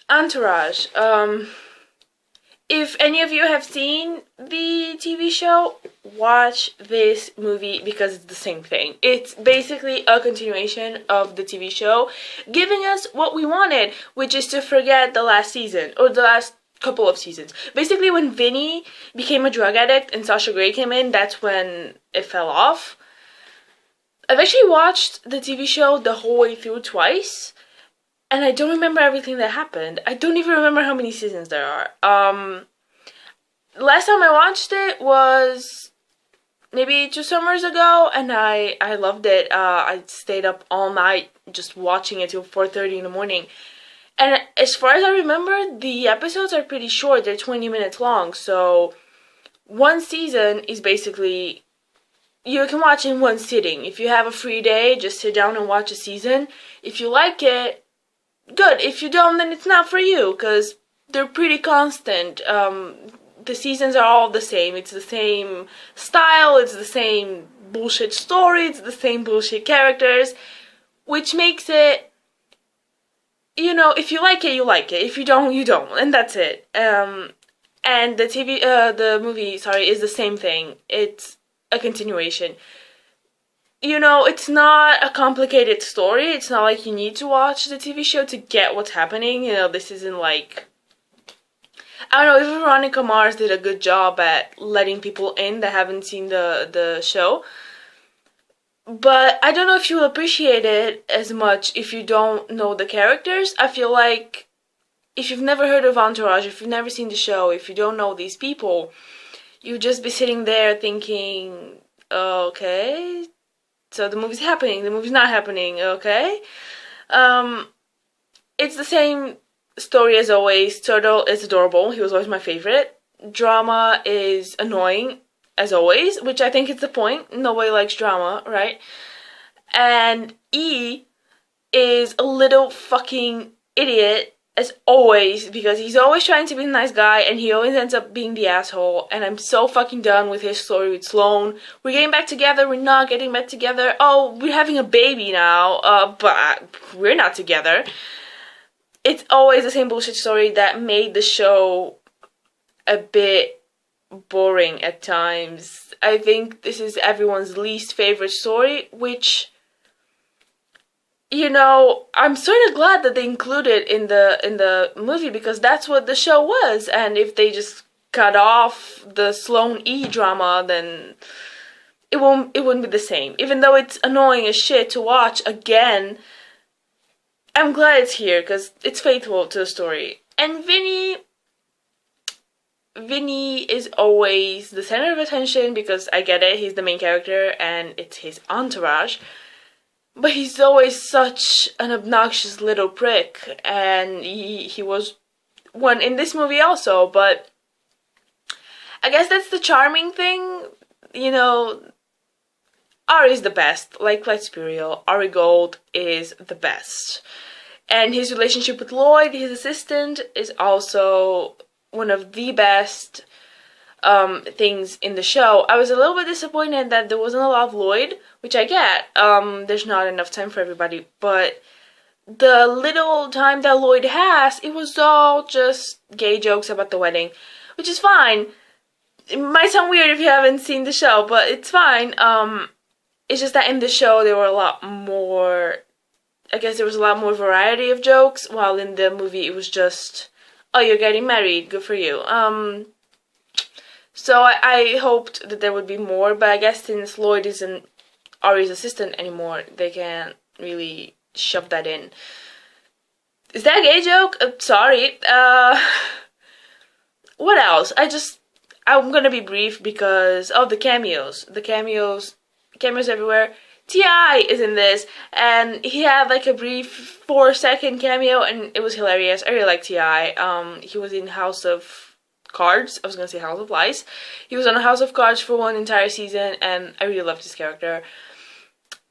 Entourage. If any of you have seen the TV show, watch this movie because it's the same thing. It's basically a continuation of the TV show, giving us what we wanted, which is to forget the last season, or the last couple of seasons. Basically, when Vinny became a drug addict and Sasha Grey came in, that's when it fell off. I've actually watched the TV show the whole way through twice, and I don't remember everything that happened. I don't even remember how many seasons there are. Last time I watched it was maybe 2 summers ago, and I loved it. I stayed up all night just watching it till 4:30 in the morning. And as far as I remember, the episodes are pretty short. They're 20 minutes long, so one season is basically you can watch in one sitting. If you have a free day, just sit down and watch a season. If you like it, good. If you don't, then it's not for you, because they're pretty constant. The seasons are all the same. It's the same style, it's the same bullshit story, it's the same bullshit characters, which makes it, if you like it, you like it. If you don't, you don't, and that's it. And the movie, is the same thing. It's a continuation. It's not a complicated story. It's not like you need to watch the TV show to get what's happening. This isn't like, I don't know if Veronica Mars did a good job at letting people in that haven't seen the show. But I don't know if you'll appreciate it as much if you don't know the characters. I feel like if you've never heard of Entourage, if you've never seen the show, if you don't know these people, you'd just be sitting there thinking, okay, so the movie's happening, the movie's not happening, okay? It's the same story as always. Turtle is adorable, he was always my favorite. Drama is annoying, as always, which I think is the point. Nobody likes drama, right? And E is a little fucking idiot, as always, because he's always trying to be the nice guy, and he always ends up being the asshole, and I'm so fucking done with his story with Sloane. We're getting back together, we're not getting back together, oh, we're having a baby now, but we're not together. It's always the same bullshit story that made the show a bit boring at times. I think this is everyone's least favorite story, which, I'm sort of glad that they included in the movie, because that's what the show was. And if they just cut off the Sloane E drama, then it wouldn't be the same. Even though it's annoying as shit to watch again, I'm glad it's here because it's faithful to the story. And Vinny is always the center of attention, because I get it, he's the main character and it's his entourage. But he's always such an obnoxious little prick, and he was one in this movie also, but I guess that's the charming thing, Ari's the best, like, let's be real, Ari Gold is the best. And his relationship with Lloyd, his assistant, is also one of the best things in the show. I was a little bit disappointed that there wasn't a lot of Lloyd, which I get. There's not enough time for everybody, but the little time that Lloyd has, it was all just gay jokes about the wedding, which is fine. It might sound weird if you haven't seen the show, but it's fine. It's just that in the show there were a lot more, I guess there was a lot more variety of jokes, while in the movie it was just, oh, you're getting married, good for you. So I hoped that there would be more, but I guess since Lloyd isn't Ari's assistant anymore, they can't really shove that in. Is that a gay joke? Sorry. What else? I'm gonna be brief because of the cameos. Cameos everywhere. T.I. is in this, and he had like a brief 4-second cameo, and it was hilarious. I really like T.I. He was in House of Cards. I was gonna say House of Lies. He was on House of Cards for one entire season, and I really loved his character.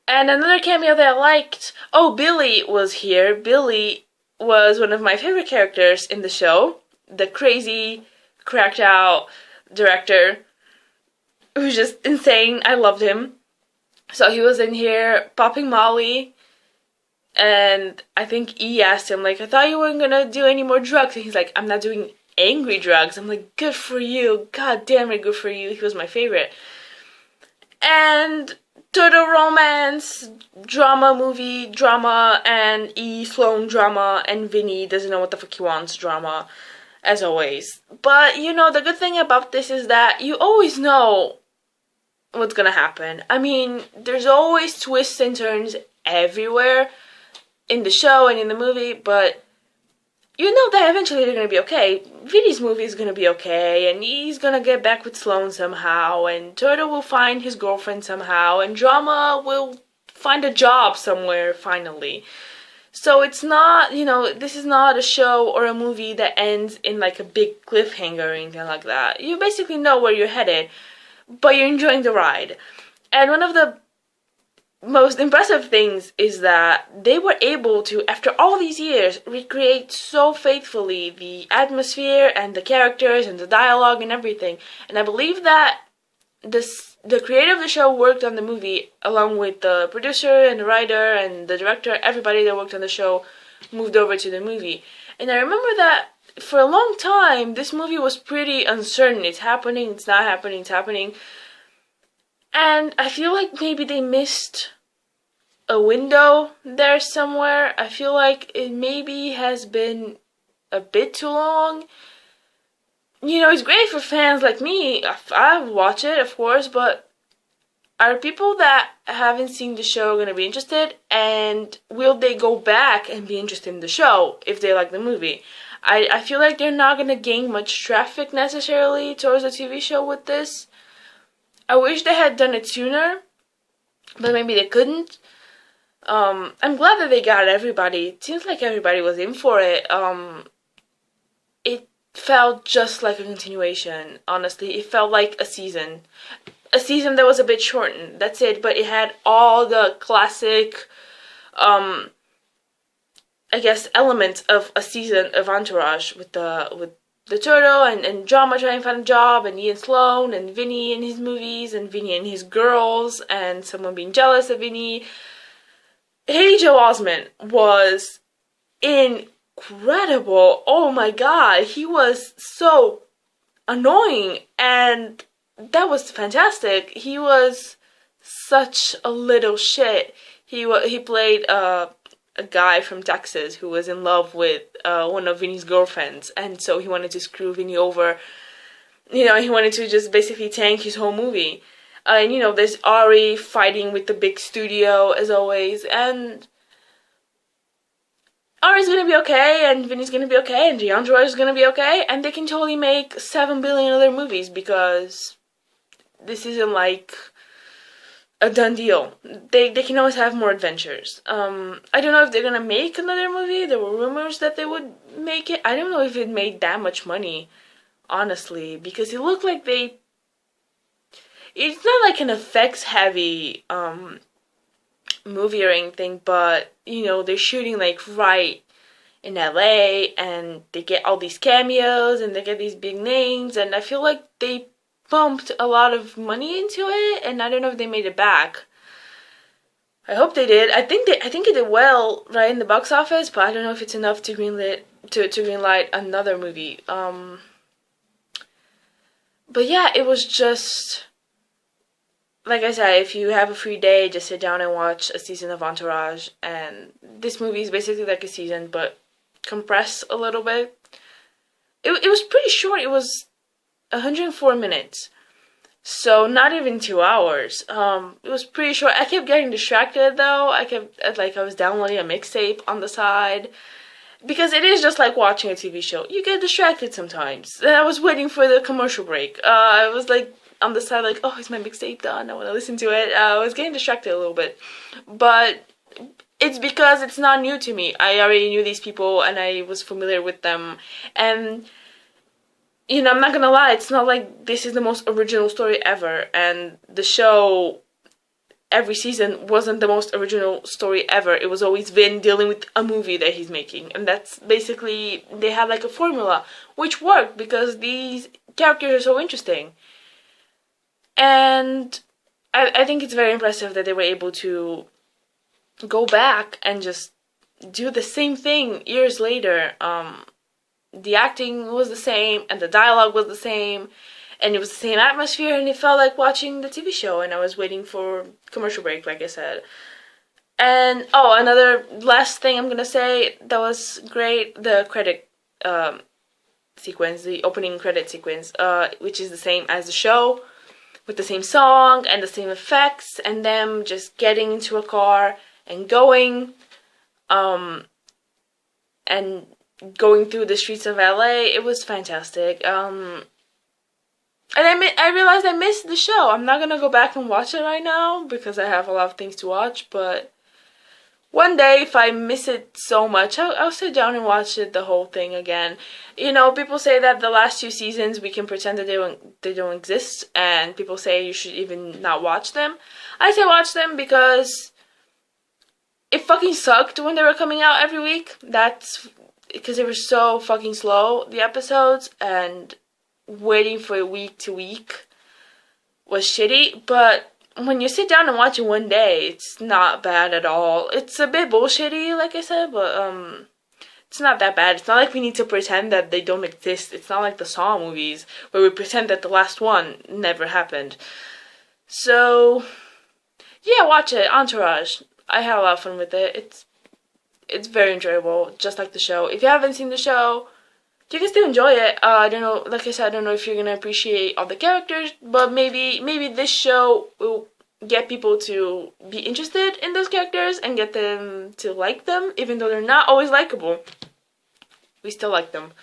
And another cameo that I liked, Billy was here. Billy was one of my favorite characters in the show. The crazy, cracked out director who's just insane. I loved him. So he was in here popping Molly. And I think E asked him, like, I thought you weren't gonna do any more drugs. And he's like, I'm not doing angry drugs. I'm like, good for you. God damn it, good for you. He was my favorite. And total romance, drama movie, drama, and E Sloan drama, and Vinny doesn't know what the fuck he wants drama, as always. But, you know, the good thing about this is that you always know what's gonna happen. I mean, there's always twists and turns everywhere in the show and in the movie, but you know that eventually they're gonna be okay. Vinny's movie is gonna be okay, and he's gonna get back with Sloane somehow, and Turtle will find his girlfriend somehow, and Drama will find a job somewhere finally. So it's not, you know, this is not a show or a movie that ends in like a big cliffhanger or anything like that. You basically know where you're headed, but you're enjoying the ride. And one of the most impressive things is that they were able to, after all these years, recreate so faithfully the atmosphere and the characters and the dialogue and everything. And I believe that the creator of the show worked on the movie along with the producer and the writer and the director. Everybody that worked on the show moved over to the movie. And I remember that for a long time, this movie was pretty uncertain. It's happening, it's not happening, it's happening. And I feel like maybe they missed a window there somewhere. I feel like it maybe has been a bit too long. You know, it's great for fans like me. I watch it, of course, but are people that haven't seen the show going to be interested? And will they go back and be interested in the show if they like the movie? I feel like they're not going to gain much traffic necessarily towards the TV show with this. I wish they had done it sooner, but maybe they couldn't. I'm glad that they got everybody. It seems like everybody was in for it. It felt just like a continuation, honestly. It felt like a season. A season that was a bit shortened, that's it. But it had all the classic, I guess, elements of a season of Entourage with the turtle and Drama trying to find a job, and Ian Sloan, and Vinny in his movies, and Vinny and his girls, and someone being jealous of Vinny. Haley Joel Osment was incredible. Oh my god, he was so annoying, and that was fantastic. He was such a little shit. He played a guy from Texas who was in love with one of Vinny's girlfriends, and so he wanted to screw Vinny over. You know, he wanted to just basically tank his whole movie. And, you know, there's Ari fighting with the big studio, as always, and Ari's gonna be okay, and Vinny's gonna be okay, and Entourage is gonna be okay, and they can totally make 7 billion other movies, because this isn't like a done deal. They can always have more adventures. I don't know if they're gonna make another movie. There were rumors that they would make it. I don't know if it made that much money, honestly, because it looked like it's not like an effects-heavy movie or anything, but, you know, they're shooting, like, right in LA, and they get all these cameos, and they get these big names, and I feel like they pumped a lot of money into it, and I don't know if they made it back. I hope they did. I think it did well, right, in the box office, but I don't know if it's enough to greenlight another movie. But yeah, it was just, like I said, if you have a free day, just sit down and watch a season of Entourage. And this movie is basically like a season, but compressed a little bit. It was pretty short. It was 104 minutes. So not even 2 hours. It was pretty short. I kept getting distracted though. I was downloading a mixtape on the side. Because it is just like watching a TV show. You get distracted sometimes. And I was waiting for the commercial break. I was like, on the side, like, oh, is my mixtape done? I want to listen to it. I was getting distracted a little bit, but it's because it's not new to me. I already knew these people, and I was familiar with them, and, you know, I'm not gonna lie, it's not like this is the most original story ever, and the show, every season, wasn't the most original story ever. It was always Vin dealing with a movie that he's making, and that's basically, they had like a formula, which worked, because these characters are so interesting. And I think it's very impressive that they were able to go back and just do the same thing years later. The acting was the same, and the dialogue was the same, and it was the same atmosphere, and it felt like watching the TV show, and I was waiting for commercial break, like I said. And, another last thing I'm gonna say that was great, the credit sequence, the opening credit sequence, which is the same as the show, with the same song and the same effects, and them just getting into a car and going, and going through the streets of LA. It was fantastic. And I realized I missed the show. I'm not gonna go back and watch it right now because I have a lot of things to watch, but one day, if I miss it so much, I'll sit down and watch it, the whole thing again. You know, people say that the last 2 seasons we can pretend that they don't exist, and people say you should even not watch them. I say watch them because it fucking sucked when they were coming out every week. That's because they were so fucking slow, the episodes, and waiting for it week to week was shitty, but when you sit down and watch it one day, it's not bad at all. It's a bit bullshitty, like I said, but it's not that bad. It's not like we need to pretend that they don't exist. It's not like the Saw movies where we pretend that the last one never happened. So, yeah, watch it. Entourage. I had a lot of fun with it. It's very enjoyable, just like the show. If you haven't seen the show, you can still enjoy it. I don't know, like I said, I don't know if you're gonna appreciate all the characters, but maybe this show will get people to be interested in those characters and get them to like them, even though they're not always likable. We still like them,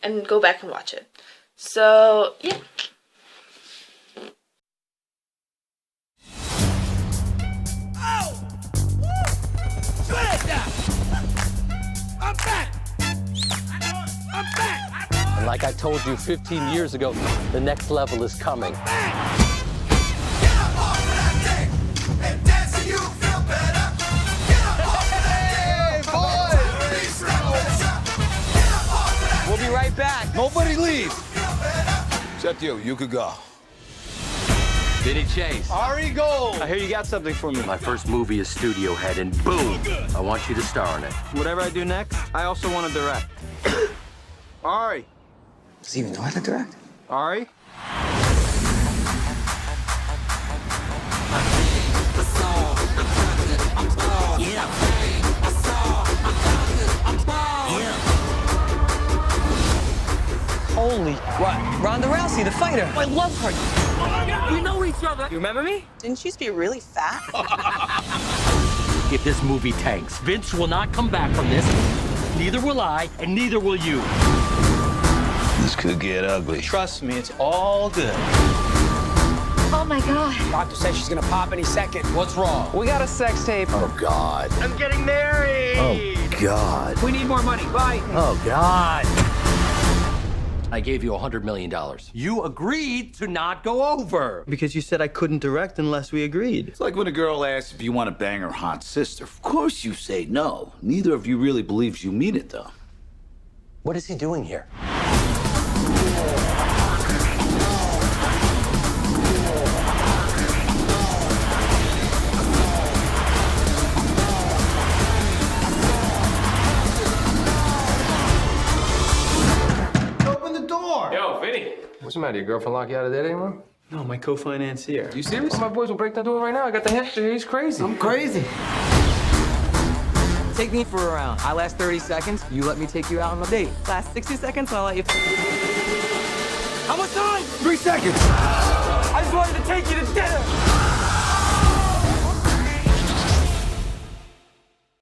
and go back and watch it. So, yeah. Oh! Woo! Good now! I'm back! I'm back! And like I told you 15 years ago, the next level is coming. Get up off of that thing and dance so you feel better. Get up off of that thing. Get up off of that. We'll be right back. Nobody leave. Except you. You could go. Vincent Chase. Ari Gold. I hear you got something for me. My first movie is studio head, and boom, I want you to star in it. Whatever I do next, I also want to direct. Ari. Does he even know how to direct? Ari? Holy, what? Ronda Rousey, the fighter. I love her. We know each other. You remember me? Didn't she used to be really fat? If this movie tanks, Vince will not come back from this. Neither will I, and neither will you. This could get ugly. Trust me, it's all good. Oh my God. Doctor says she's gonna pop any second. What's wrong? We got a sex tape. Oh, God. I'm getting married. Oh, God. We need more money. Bye. Oh, God. I gave you $100 million. You agreed to not go over. Because you said I couldn't direct unless we agreed. It's like when a girl asks if you want to bang her hot sister. Of course you say no. Neither of you really believes you mean it, though. What is he doing here? Open the door. Yo, Vinny. What's the matter? Your girlfriend lock you out of there anymore? No, my co-financier. You serious? Well, my boys will break that door right now. I got the hamster. He's crazy. I'm crazy. Take me for a round. I last 30 seconds. You let me take you out on a date. Last 60 seconds, I'll let you. How much time? 3 seconds. I just wanted to take you to dinner.